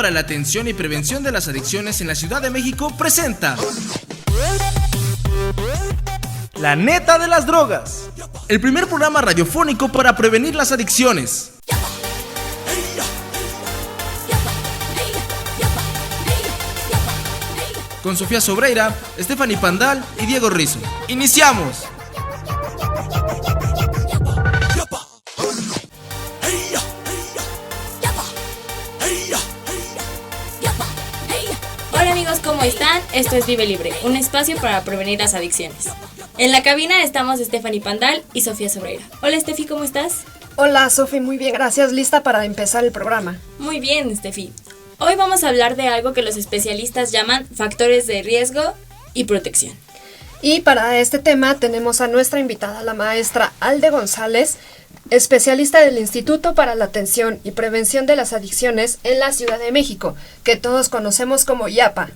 para la Atención y Prevención de las Adicciones en la Ciudad de México presenta La Neta de las Drogas, el primer programa radiofónico para prevenir las adicciones. Con Sofía Sobreira, Stephanie Pandal y Diego Rizzo. ¡Iniciamos! Hola amigos, ¿cómo están? Esto es Vive Libre, un espacio para prevenir las adicciones. En la cabina estamos Stephanie Pandal y Sofía Sobreira. Hola Steffi, ¿cómo estás? Hola Sofi, muy bien, gracias. ¿Lista para empezar el programa? Muy bien, Steffi. Hoy vamos a hablar de algo que los especialistas llaman factores de riesgo y protección. Y para este tema tenemos a nuestra invitada, la maestra Alde González, especialista del Instituto para la Atención y Prevención de las Adicciones en la Ciudad de México, que todos conocemos como IAPA.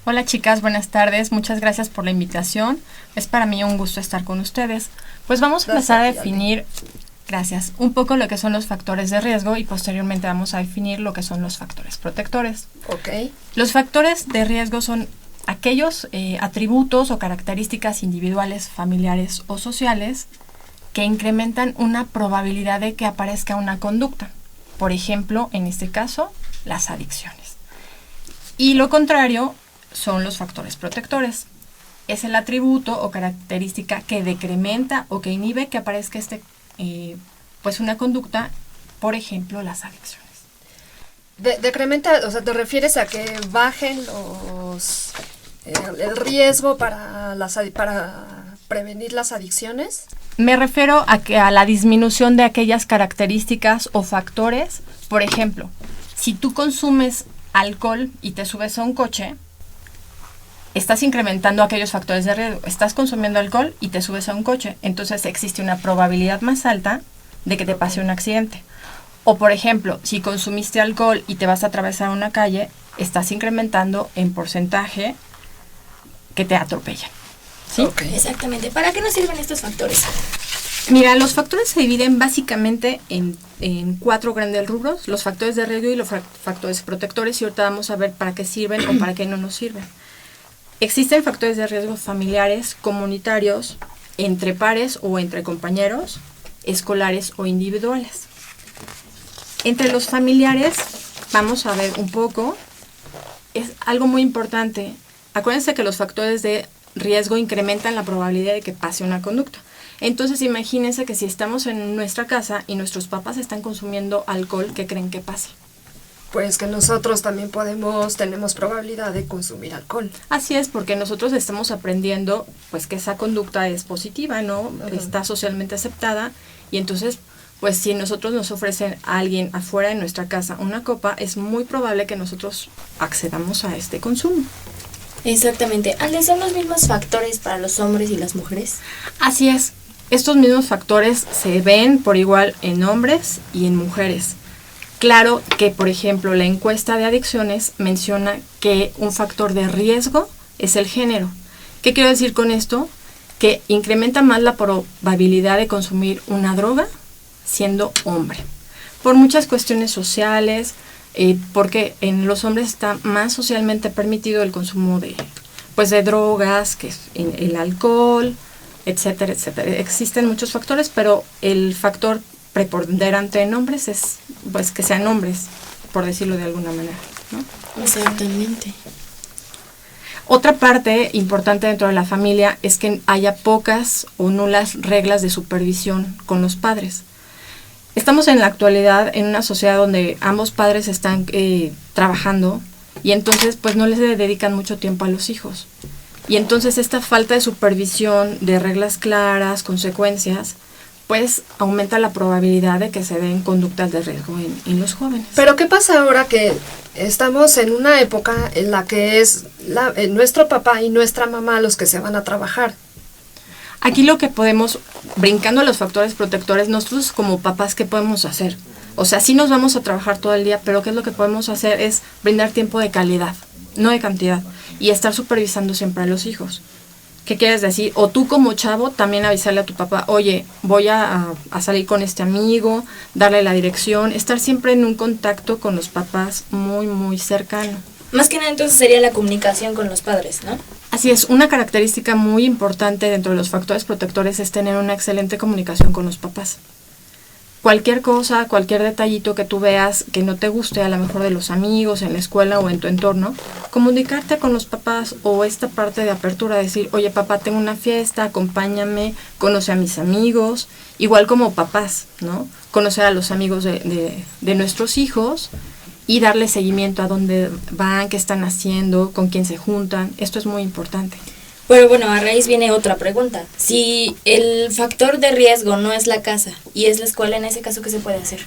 Hola chicas, buenas tardes, muchas gracias por la invitación. Es para mí un gusto estar con ustedes. Pues vamos a empezar a definir, un poco lo que son los factores de riesgo y posteriormente vamos a definir lo que son los factores protectores. Ok. Los factores de riesgo son aquellos atributos o características individuales, familiares o sociales que incrementan una probabilidad de que aparezca una conducta. Por ejemplo, en este caso, las adicciones. Y lo contrario son los factores protectores. Es el atributo o característica que decrementa o que inhibe que aparezca pues una conducta, por ejemplo, las adicciones. Decrementa, o sea, ¿te refieres a que bajen el riesgo para prevenir las adicciones? Me refiero a la disminución de aquellas características o factores. Por ejemplo, si tú consumes alcohol y te subes a un coche, estás incrementando aquellos factores de riesgo. Estás consumiendo alcohol y te subes a un coche, entonces existe una probabilidad más alta de que te pase un accidente. O por ejemplo, si consumiste alcohol y te vas a atravesar una calle, estás incrementando en porcentaje que te atropellan. ¿Sí? Okay. Exactamente. ¿Para qué nos sirven estos factores? Mira, los factores se dividen básicamente en 4 grandes rubros: los factores de riesgo y los factores protectores, y ahorita vamos a ver para qué sirven o para qué no nos sirven. Existen factores de riesgo familiares, comunitarios, entre pares o entre compañeros, escolares o individuales. Entre los familiares, vamos a ver un poco, es algo muy importante. Acuérdense que los factores de riesgo incrementan la probabilidad de que pase una conducta. Entonces imagínense que si estamos en nuestra casa y nuestros papás están consumiendo alcohol, ¿qué creen que pase? Pues que nosotros también tenemos probabilidad de consumir alcohol. Así es, porque nosotros estamos aprendiendo pues que esa conducta es positiva, ¿no? Uh-huh. Está socialmente aceptada, y entonces pues si nosotros nos ofrecen a alguien afuera de nuestra casa una copa, es muy probable que nosotros accedamos a este consumo. Exactamente. ¿Alde, son los mismos factores para los hombres y las mujeres? Así es. Estos mismos factores se ven por igual en hombres y en mujeres. Claro que, por ejemplo, la encuesta de adicciones menciona que un factor de riesgo es el género. ¿Qué quiero decir con esto? Que incrementa más la probabilidad de consumir una droga siendo hombre. Por muchas cuestiones sociales, porque en los hombres está más socialmente permitido el consumo de drogas, que es el alcohol, etcétera, etcétera. Existen muchos factores, pero el factor preponderante en hombres es pues que sean hombres, por decirlo de alguna manera, ¿no? Exactamente. Otra parte importante dentro de la familia es que haya pocas o nulas reglas de supervisión con los padres. Estamos en la actualidad en una sociedad donde ambos padres están trabajando, y entonces pues no les dedican mucho tiempo a los hijos. Y entonces esta falta de supervisión, de reglas claras, consecuencias, pues aumenta la probabilidad de que se den conductas de riesgo en los jóvenes. Pero ¿qué pasa ahora que estamos en una época en la que es nuestro papá y nuestra mamá los que se van a trabajar? Aquí lo que podemos, brincando a los factores protectores, nosotros como papás, ¿qué podemos hacer? O sea, sí nos vamos a trabajar todo el día, pero ¿qué es lo que podemos hacer? Es brindar tiempo de calidad, no de cantidad, y estar supervisando siempre a los hijos. ¿Qué quieres decir? O tú como chavo también avisarle a tu papá, oye, voy a salir con este amigo, darle la dirección, estar siempre en un contacto con los papás muy, muy cercano. Más que nada entonces sería la comunicación con los padres, ¿no? Así es, una característica muy importante dentro de los factores protectores es tener una excelente comunicación con los papás. Cualquier cosa, cualquier detallito que tú veas que no te guste, a lo mejor de los amigos, en la escuela o en tu entorno, comunicarte con los papás o esta parte de apertura, decir, oye papá, tengo una fiesta, acompáñame, conoce a mis amigos, igual como papás, ¿no? Conocer a los amigos de nuestros hijos y darle seguimiento a dónde van, qué están haciendo, con quién se juntan, esto es muy importante. Pero bueno, a raíz viene otra pregunta. Si el factor de riesgo no es la casa y es la escuela, en ese caso, ¿qué se puede hacer?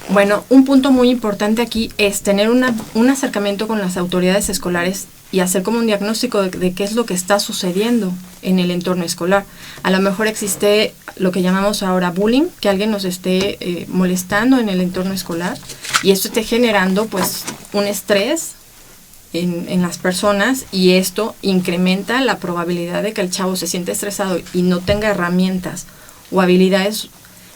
Bueno, un punto muy importante aquí es tener un acercamiento con las autoridades escolares y hacer como un diagnóstico de qué es lo que está sucediendo en el entorno escolar. A lo mejor existe lo que llamamos ahora bullying, que alguien nos esté molestando en el entorno escolar y esto esté generando pues un estrés en las personas y esto incrementa la probabilidad de que el chavo se siente estresado y no tenga herramientas o habilidades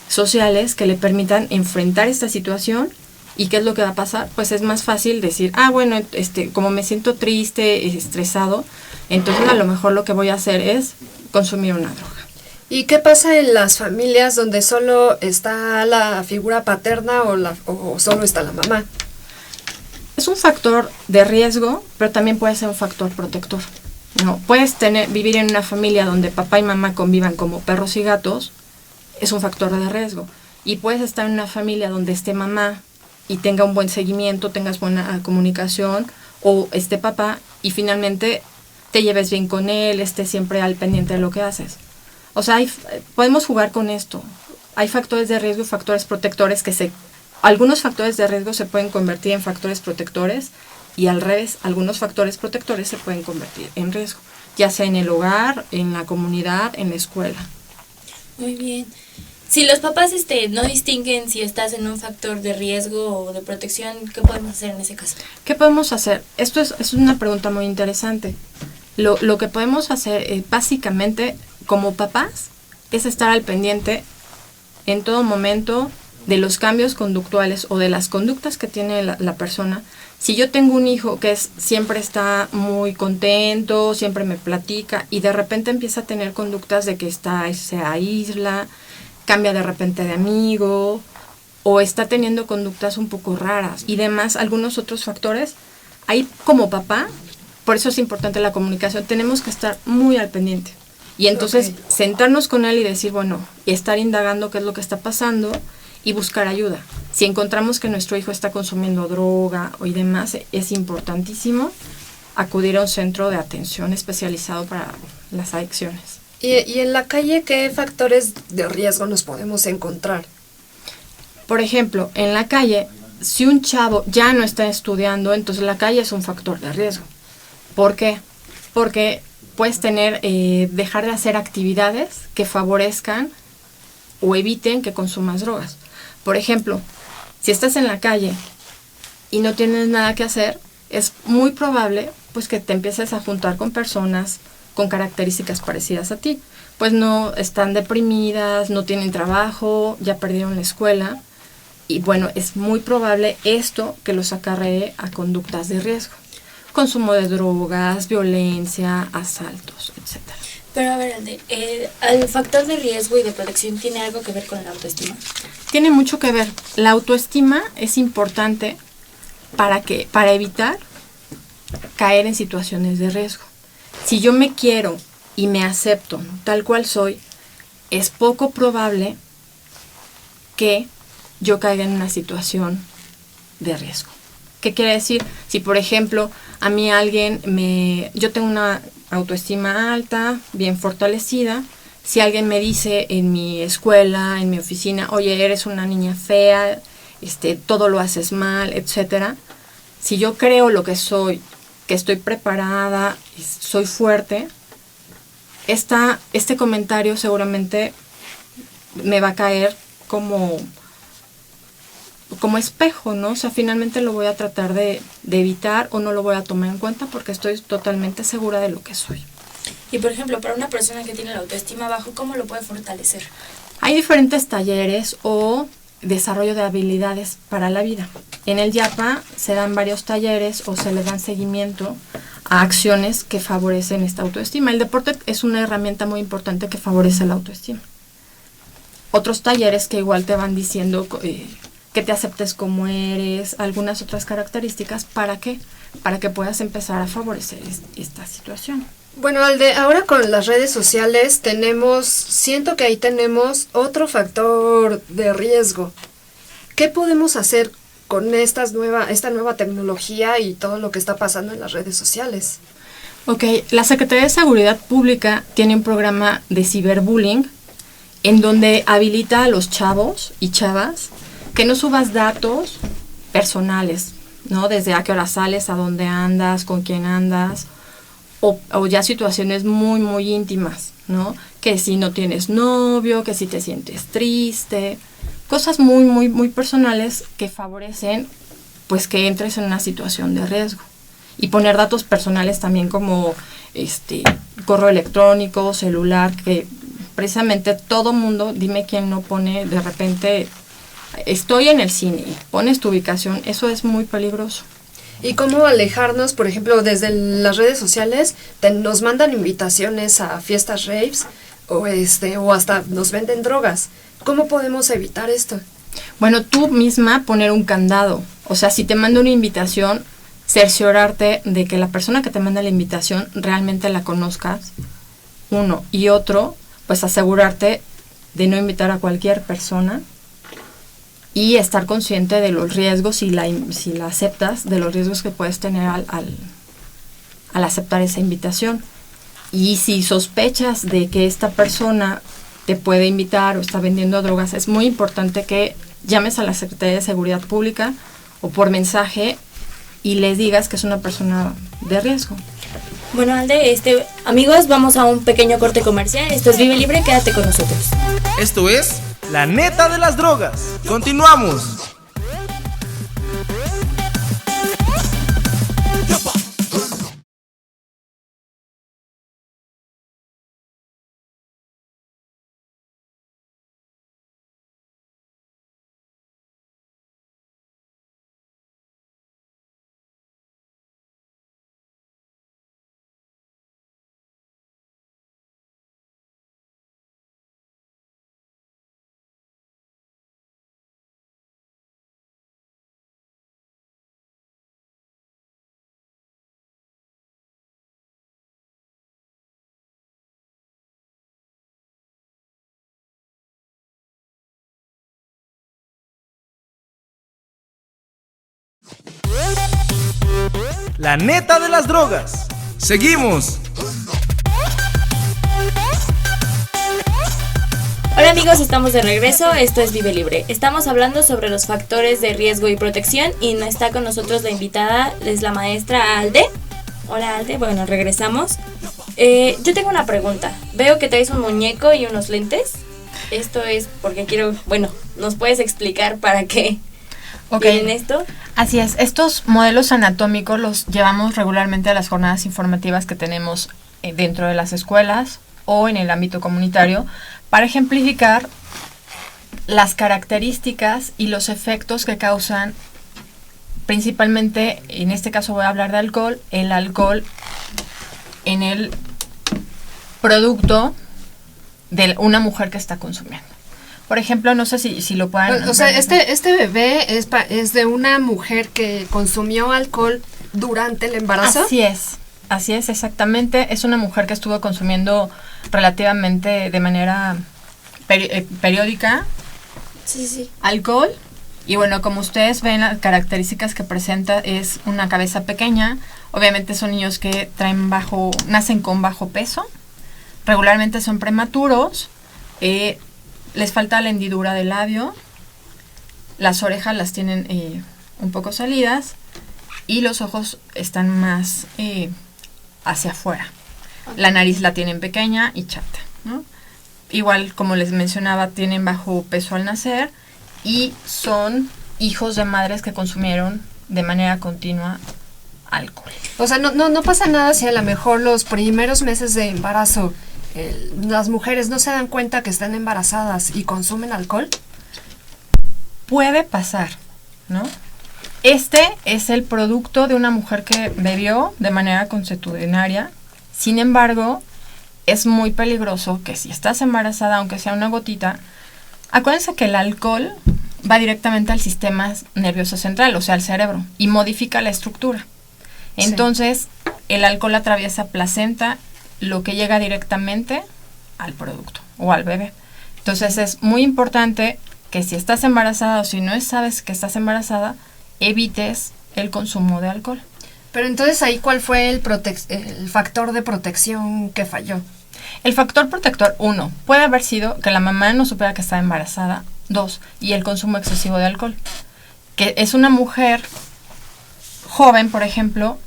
sociales que le permitan enfrentar esta situación. ¿Y qué es lo que va a pasar? Pues es más fácil decir, bueno, como me siento triste, estresado, entonces a lo mejor lo que voy a hacer es consumir una droga. ¿Y qué pasa en las familias donde solo está la figura paterna o solo está la mamá? Es un factor de riesgo, pero también puede ser un factor protector, ¿no? Puedes vivir en una familia donde papá y mamá convivan como perros y gatos, es un factor de riesgo. Y puedes estar en una familia donde esté mamá y tenga un buen seguimiento, tengas buena comunicación, o esté papá y finalmente te lleves bien con él, estés siempre al pendiente de lo que haces. O sea, podemos jugar con esto. Hay factores de riesgo y factores protectores algunos factores de riesgo se pueden convertir en factores protectores y al revés, algunos factores protectores se pueden convertir en riesgo, ya sea en el hogar, en la comunidad, en la escuela. Muy bien. Si los papás no distinguen si estás en un factor de riesgo o de protección, ¿qué podemos hacer en ese caso? ¿Qué podemos hacer? Esto es una pregunta muy interesante. Lo que podemos hacer básicamente como papás es estar al pendiente en todo momento de los cambios conductuales o de las conductas que tiene la persona. Si yo tengo un hijo que siempre está muy contento, siempre me platica y de repente empieza a tener conductas de que se aísla, cambia de repente de amigo o está teniendo conductas un poco raras y demás, algunos otros factores, ahí como papá, por eso es importante la comunicación, tenemos que estar muy al pendiente. Y entonces sentarnos con él y decir, bueno, y estar indagando qué es lo que está pasando y buscar ayuda. Si encontramos que nuestro hijo está consumiendo droga y demás, es importantísimo acudir a un centro de atención especializado para las adicciones. ¿Y en la calle qué factores de riesgo nos podemos encontrar? Por ejemplo, en la calle, si un chavo ya no está estudiando, entonces la calle es un factor de riesgo. ¿Por qué? Porque puedes dejar de hacer actividades que favorezcan o eviten que consumas drogas. Por ejemplo, si estás en la calle y no tienes nada que hacer, es muy probable pues que te empieces a juntar con personas con características parecidas a ti. Pues no están deprimidas, no tienen trabajo, ya perdieron la escuela. Y bueno, es muy probable esto que los acarree a conductas de riesgo. Consumo de drogas, violencia, asaltos, etc. Pero a ver, ¿el factor de riesgo y de protección tiene algo que ver con la autoestima? Tiene mucho que ver. La autoestima es importante para evitar caer en situaciones de riesgo. Si yo me quiero y me acepto tal cual soy, es poco probable que yo caiga en una situación de riesgo. ¿Qué quiere decir? Si por ejemplo a mí yo tengo una autoestima alta, bien fortalecida, si alguien me dice en mi escuela, en mi oficina, oye, eres una niña fea, todo lo haces mal, etcétera, si yo creo lo que soy, que estoy preparada, soy fuerte, este comentario seguramente me va a caer como espejo, ¿no? O sea, finalmente lo voy a tratar de evitar o no lo voy a tomar en cuenta porque estoy totalmente segura de lo que soy. Y por ejemplo, para una persona que tiene la autoestima bajo, ¿cómo lo puede fortalecer? Hay diferentes talleres o desarrollo de habilidades para la vida. En el YAPA se dan varios talleres o se le dan seguimiento a acciones que favorecen esta autoestima. El deporte es una herramienta muy importante que favorece la autoestima. Otros talleres que igual te van diciendo que te aceptes como eres, algunas otras características, ¿para qué? Para que puedas empezar a favorecer esta situación. Bueno, ahora con las redes sociales siento que ahí tenemos otro factor de riesgo. ¿Qué podemos hacer con esta nueva tecnología y todo lo que está pasando en las redes sociales? Ok, la Secretaría de Seguridad Pública tiene un programa de ciberbullying en donde habilita a los chavos y chavas que no subas datos personales, ¿no? Desde a qué hora sales, a dónde andas, con quién andas, o ya situaciones muy, muy íntimas, ¿no? Que si no tienes novio, que si te sientes triste, cosas muy, muy, muy personales que favorecen, pues, que entres en una situación de riesgo. Y poner datos personales también como, correo electrónico, celular, que precisamente todo mundo, dime quién no pone de repente, estoy en el cine, pones tu ubicación, eso es muy peligroso. ¿Y cómo alejarnos, por ejemplo, desde las redes sociales? Nos mandan invitaciones a fiestas raves o hasta nos venden drogas. ¿Cómo podemos evitar esto? Bueno, tú misma poner un candado. O sea, si te manda una invitación, cerciorarte de que la persona que te manda la invitación realmente la conozcas, uno. Y otro, pues asegurarte de no invitar a cualquier persona y estar consciente de los riesgos, si la aceptas, de los riesgos que puedes tener al aceptar esa invitación. Y si sospechas de que esta persona te puede invitar o está vendiendo drogas, es muy importante que llames a la Secretaría de Seguridad Pública o por mensaje y les digas que es una persona de riesgo. Bueno, Alde, amigos, vamos a un pequeño corte comercial. Esto es Vive Libre, quédate con nosotros. Esto es La Neta de las Drogas. Continuamos. La Neta de las Drogas. Seguimos. Hola amigos, estamos de regreso, esto es Vive Libre. Estamos hablando sobre los factores de riesgo y protección y está con nosotros la invitada, es la maestra Alde. Hola Alde, bueno, regresamos. Yo tengo una pregunta. Veo que traes un muñeco y unos lentes. Esto es porque ¿nos puedes explicar para qué tienen esto? Así es, estos modelos anatómicos los llevamos regularmente a las jornadas informativas que tenemos dentro de las escuelas o en el ámbito comunitario para ejemplificar las características y los efectos que causan, principalmente, en este caso voy a hablar de alcohol, el alcohol en el producto de una mujer que está consumiendo. Por ejemplo, no sé si lo puedan... O sea, este bebé es de una mujer que consumió alcohol durante el embarazo. Así es, exactamente. Es una mujer que estuvo consumiendo relativamente de manera periódica alcohol. Y bueno, como ustedes ven, las características que presenta es una cabeza pequeña. Obviamente son niños que nacen con bajo peso. Regularmente son prematuros. Les falta la hendidura del labio, las orejas las tienen un poco salidas y los ojos están más hacia afuera. La nariz la tienen pequeña y chata, ¿no? Igual, como les mencionaba, tienen bajo peso al nacer y son hijos de madres que consumieron de manera continua alcohol. O sea, no pasa nada si a lo mejor los primeros meses de embarazo las mujeres no se dan cuenta que están embarazadas y consumen alcohol. Puede pasar, ¿no? Este es el producto de una mujer que bebió de manera consuetudinaria. Sin embargo, es muy peligroso que si estás embarazada, aunque sea una gotita, acuérdense que el alcohol va directamente al sistema nervioso central, o sea, al cerebro, y modifica la estructura. Entonces, el alcohol atraviesa placenta, lo que llega directamente al producto o al bebé. Entonces, es muy importante que si estás embarazada o si no sabes que estás embarazada, evites el consumo de alcohol. Pero entonces ahí, ¿cuál fue el factor de protección que falló? El factor protector, 1, puede haber sido que la mamá no supiera que estaba embarazada. 2, y el consumo excesivo de alcohol. Que es una mujer joven, por ejemplo,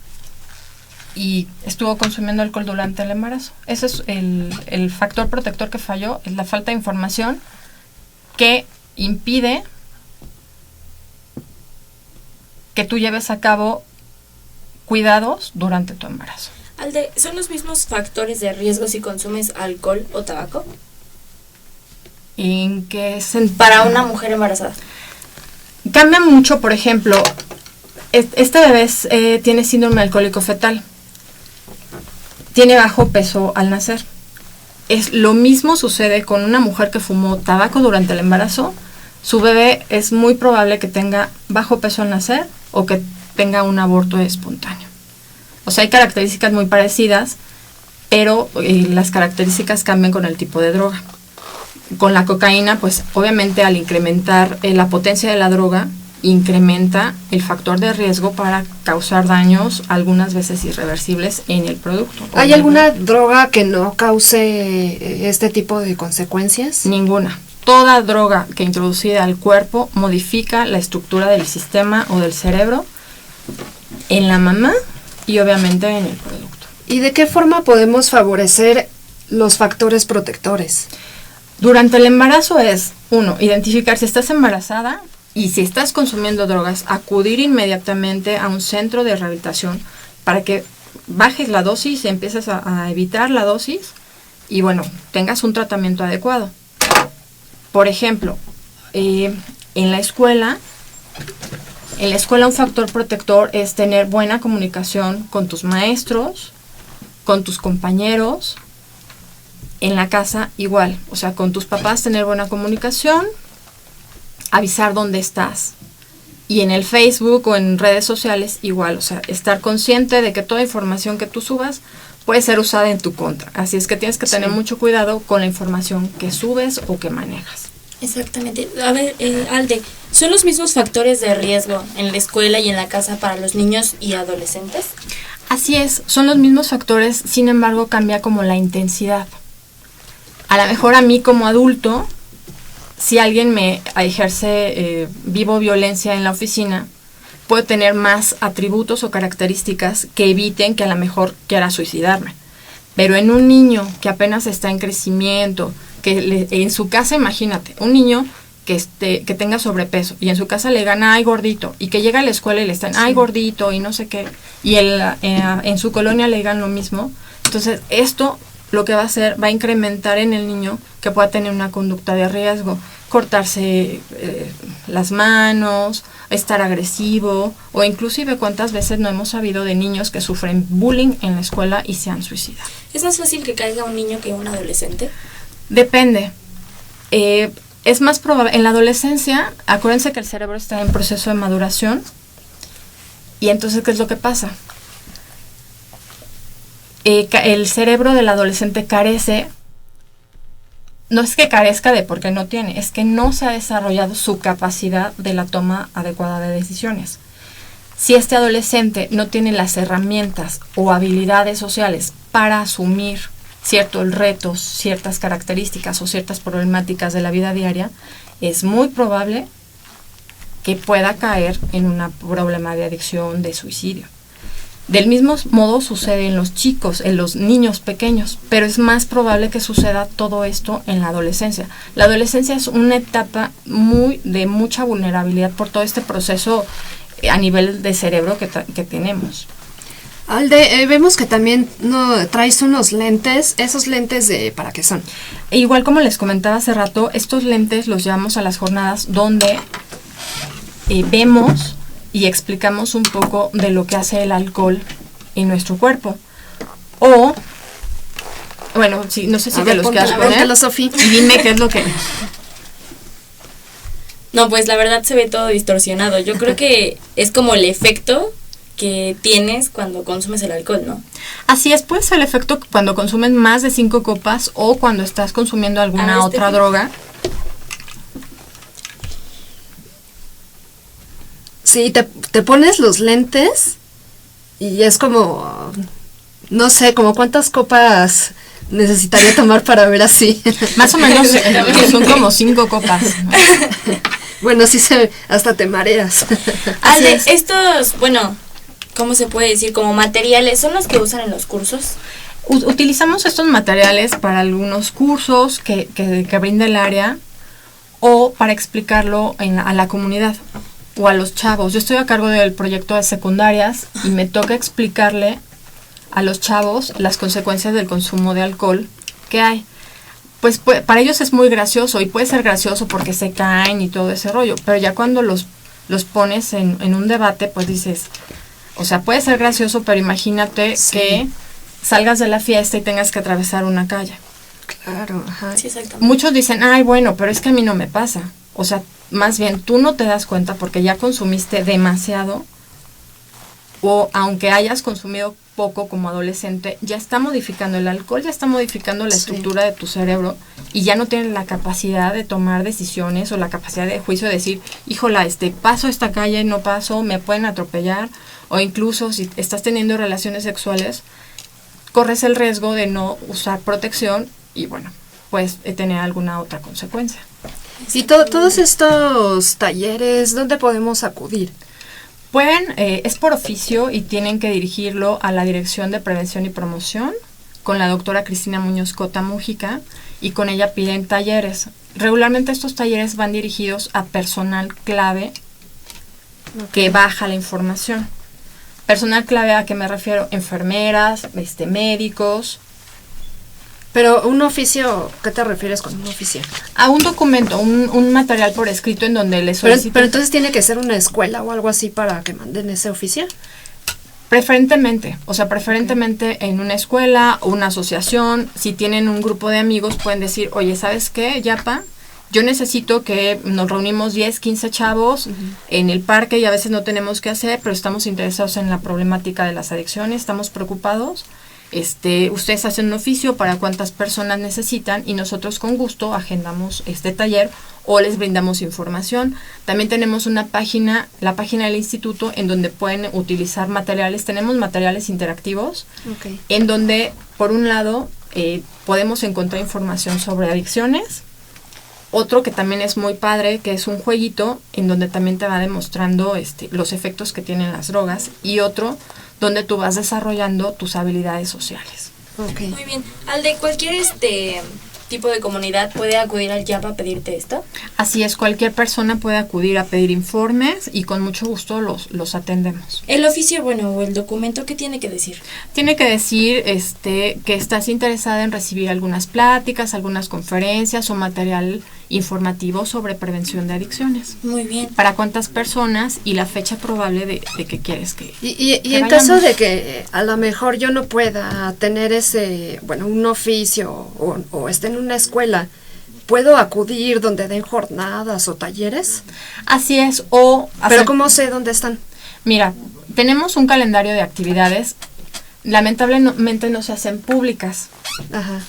y estuvo consumiendo alcohol durante el embarazo. Ese es el factor protector que falló, es la falta de información que impide que tú lleves a cabo cuidados durante tu embarazo. Alde, ¿son los mismos factores de riesgo si consumes alcohol o tabaco? ¿En qué sentido? Para una mujer embarazada. Cambia mucho, por ejemplo, este bebé tiene síndrome alcohólico fetal. Tiene bajo peso al nacer. Lo mismo sucede con una mujer que fumó tabaco durante el embarazo. Su bebé es muy probable que tenga bajo peso al nacer o que tenga un aborto espontáneo. O sea, hay características muy parecidas, pero las características cambian con el tipo de droga. Con la cocaína, pues obviamente al incrementar la potencia de la droga, incrementa el factor de riesgo para causar daños, algunas veces irreversibles, en el producto. ¿Hay alguna droga que no cause este tipo de consecuencias? Ninguna. Toda droga que introducida al cuerpo modifica la estructura del sistema o del cerebro en la mamá y obviamente en el producto. ¿Y de qué forma podemos favorecer los factores protectores? Durante el embarazo es, 1, identificar si estás embarazada y si estás consumiendo drogas, acudir inmediatamente a un centro de rehabilitación para que bajes la dosis, empieces a evitar la dosis y bueno, tengas un tratamiento adecuado. Por ejemplo, en la escuela un factor protector es tener buena comunicación con tus maestros, con tus compañeros. En la casa igual, o sea, con tus papás tener buena comunicación, avisar dónde estás. Y en el Facebook o en redes sociales igual, o sea, estar consciente de que toda información que tú subas puede ser usada en tu contra. Así es que tienes que tener mucho cuidado con la información que subes o que manejas. Exactamente. A ver, Alde, ¿son los mismos factores de riesgo en la escuela y en la casa para los niños y adolescentes? Así es, son los mismos factores, sin embargo cambia como la intensidad. A lo mejor a mí como adulto, si alguien me ejerce vivo violencia en la oficina, puedo tener más atributos o características que eviten que a lo mejor quiera suicidarme. Pero en un niño que apenas está en crecimiento, en su casa, imagínate, un niño que tenga sobrepeso y en su casa le digan, ay gordito, y que llega a la escuela y le están, ay gordito y no sé qué, y en su colonia le digan lo mismo. Entonces esto lo que va a hacer, va a incrementar en el niño que pueda tener una conducta de riesgo, cortarse las manos, estar agresivo, o inclusive cuántas veces no hemos sabido de niños que sufren bullying en la escuela y se han suicidado. ¿Es más fácil que caiga un niño que un adolescente? Depende. Es más probable, en la adolescencia, acuérdense que el cerebro está en proceso de maduración, y entonces, ¿qué es lo que pasa? El cerebro del adolescente carece, no es que carezca de porque no tiene, es que no se ha desarrollado su capacidad de la toma adecuada de decisiones. Si este adolescente no tiene las herramientas o habilidades sociales para asumir ciertos retos, ciertas características o ciertas problemáticas de la vida diaria, es muy probable que pueda caer en un problema de adicción, de suicidio. Del mismo modo sucede en los chicos, en los niños pequeños, pero es más probable que suceda todo esto en la adolescencia. La adolescencia es una etapa de mucha vulnerabilidad por todo este proceso a nivel de cerebro que tenemos. Alde, vemos que también no traes unos lentes. ¿Esos lentes para qué son? E igual como les comentaba hace rato, estos lentes los llevamos a las jornadas donde vemos y explicamos un poco de lo que hace el alcohol en nuestro cuerpo. O, bueno, sí, no sé si te los quieras poner. Póntelo, Sofi. Y dime qué es lo que... No, pues la verdad se ve todo distorsionado. Yo creo que es como el efecto que tienes cuando consumes el alcohol, ¿no? Así es, puede ser el efecto cuando consumen más de 5 copas o cuando estás consumiendo alguna otra droga. Sí, te pones los lentes y es como, no sé, como cuántas copas necesitaría tomar para ver así. Más o menos son como 5 copas, ¿no? Bueno, sí hasta te mareas. Alde, estos, bueno, ¿cómo se puede decir? Como materiales, ¿son los que usan en los cursos? Utilizamos estos materiales para algunos cursos que brinda el área o para explicarlo a la comunidad o a los chavos. Yo estoy a cargo del proyecto de secundarias y me toca explicarle a los chavos las consecuencias del consumo de alcohol que hay. Pues para ellos es muy gracioso y puede ser gracioso porque se caen y todo ese rollo, pero ya cuando los pones en un debate, pues dices, o sea, puede ser gracioso, pero imagínate que salgas de la fiesta y tengas que atravesar una calle. Claro, ajá. Sí, exactamente. Muchos dicen, ay, bueno, pero es que a mí no me pasa. O sea, más bien tú no te das cuenta porque ya consumiste demasiado, o aunque hayas consumido poco como adolescente, ya está modificando el alcohol, ya está modificando la estructura de tu cerebro y ya no tienes la capacidad de tomar decisiones o la capacidad de juicio de decir, híjola, paso esta calle, no paso, me pueden atropellar, o incluso si estás teniendo relaciones sexuales, corres el riesgo de no usar protección y bueno, pues tener alguna otra consecuencia. Y todos estos talleres, ¿dónde podemos acudir? Pueden, es por oficio y tienen que dirigirlo a la Dirección de Prevención y Promoción con la doctora Cristina Muñoz Cota Mújica y con ella piden talleres. Regularmente estos talleres van dirigidos a personal clave que baja la información. Personal clave, ¿a qué me refiero? Enfermeras, médicos. Pero un oficio, ¿qué te refieres con un oficio? A un documento, un material por escrito en donde les solicitan. Pero entonces tiene que ser una escuela o algo así para que manden ese oficio. Preferentemente en una escuela o una asociación. Si tienen un grupo de amigos pueden decir, oye, ¿sabes qué, Yapa? Yo necesito que nos reunimos 10, 15 chavos en el parque y a veces no tenemos qué hacer, pero estamos interesados en la problemática de las adicciones, estamos preocupados. Ustedes hacen un oficio para cuántas personas necesitan y nosotros con gusto agendamos este taller o les brindamos información. También tenemos una página, la página del instituto, en donde pueden utilizar materiales. Tenemos materiales interactivos, en donde, por un lado, podemos encontrar información sobre adicciones. Otro que también es muy padre, que es un jueguito, en donde también te va demostrando los efectos que tienen las drogas. Y otro donde tú vas desarrollando tus habilidades sociales. Okay. Muy bien. Alde, cualquier tipo de comunidad puede acudir al YAP a pedirte esto. Así es, cualquier persona puede acudir a pedir informes y con mucho gusto los atendemos. El oficio, o el documento, ¿qué tiene que decir? Tiene que decir que estás interesada en recibir algunas pláticas, algunas conferencias o material informativo sobre prevención de adicciones. Muy bien. ¿Para cuántas personas y la fecha probable de que quieres que Y en caso de que a lo mejor yo no pueda tener un oficio o esté en una escuela, ¿puedo acudir donde den jornadas o talleres? Así es, ¿Pero cómo sé dónde están? Mira, tenemos un calendario de actividades, lamentablemente no se hacen públicas. Ajá.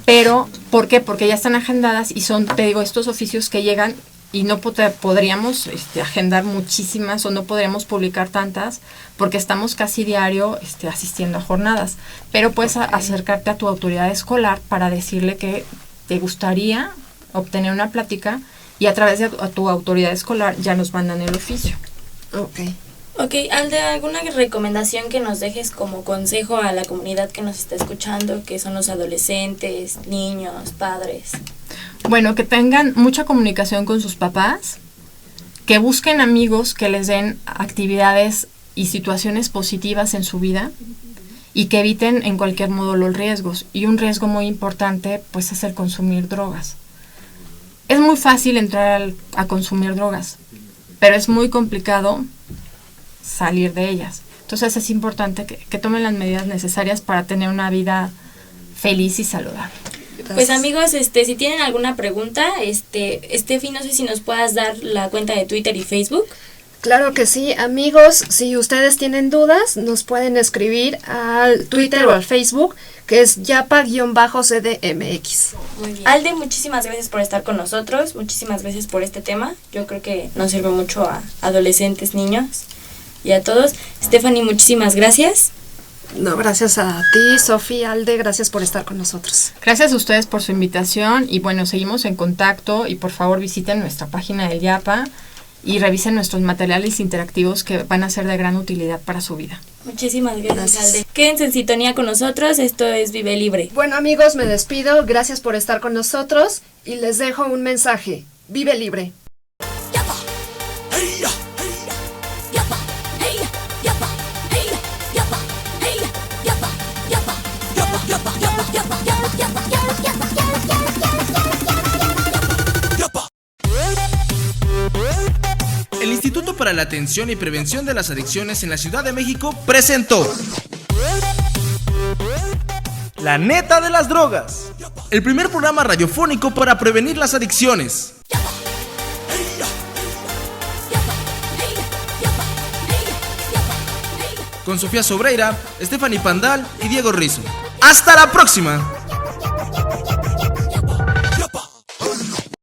Pero, ¿por qué? Porque ya están agendadas y son, te digo, estos oficios que llegan y no podríamos agendar muchísimas o no podríamos publicar tantas porque estamos casi diario asistiendo a jornadas. Pero puedes acercarte a tu autoridad escolar para decirle que te gustaría obtener una plática y a través de tu autoridad escolar ya nos mandan el oficio. Ok, Alde, ¿alguna recomendación que nos dejes como consejo a la comunidad que nos está escuchando, que son los adolescentes, niños, padres? Bueno, que tengan mucha comunicación con sus papás, que busquen amigos que les den actividades y situaciones positivas en su vida y que eviten en cualquier modo los riesgos. Y un riesgo muy importante pues es el consumir drogas. Es muy fácil entrar a consumir drogas, pero es muy complicado salir de ellas. Entonces es importante que tomen las medidas necesarias para tener una vida feliz y saludable. Pues amigos, si tienen alguna pregunta, Steffi, no sé si nos puedas dar la cuenta de Twitter y Facebook. Claro que sí, amigos, si ustedes tienen dudas, nos pueden escribir al Twitter o al Facebook, que es yapa-cdmx. Muy bien. Alde, muchísimas gracias por estar con nosotros, muchísimas gracias por este tema. Yo creo que nos sirve mucho a adolescentes, niños y a todos. Stephanie, muchísimas gracias. No, gracias a ti, Sofía, Alde, gracias por estar con nosotros. Gracias a ustedes por su invitación y bueno, seguimos en contacto y por favor visiten nuestra página del YAPA y revisen nuestros materiales interactivos que van a ser de gran utilidad para su vida. Muchísimas gracias, Alde. Quédense en sintonía con nosotros, esto es Vive Libre. Bueno amigos, me despido, gracias por estar con nosotros y les dejo un mensaje. Vive libre. El Instituto para la Atención y Prevención de las Adicciones en la Ciudad de México presentó La Neta de las Drogas, el primer programa radiofónico para prevenir las adicciones. Con Sofía Sobreira, Stephanie Pandal y Diego Rizzo. ¡Hasta la próxima!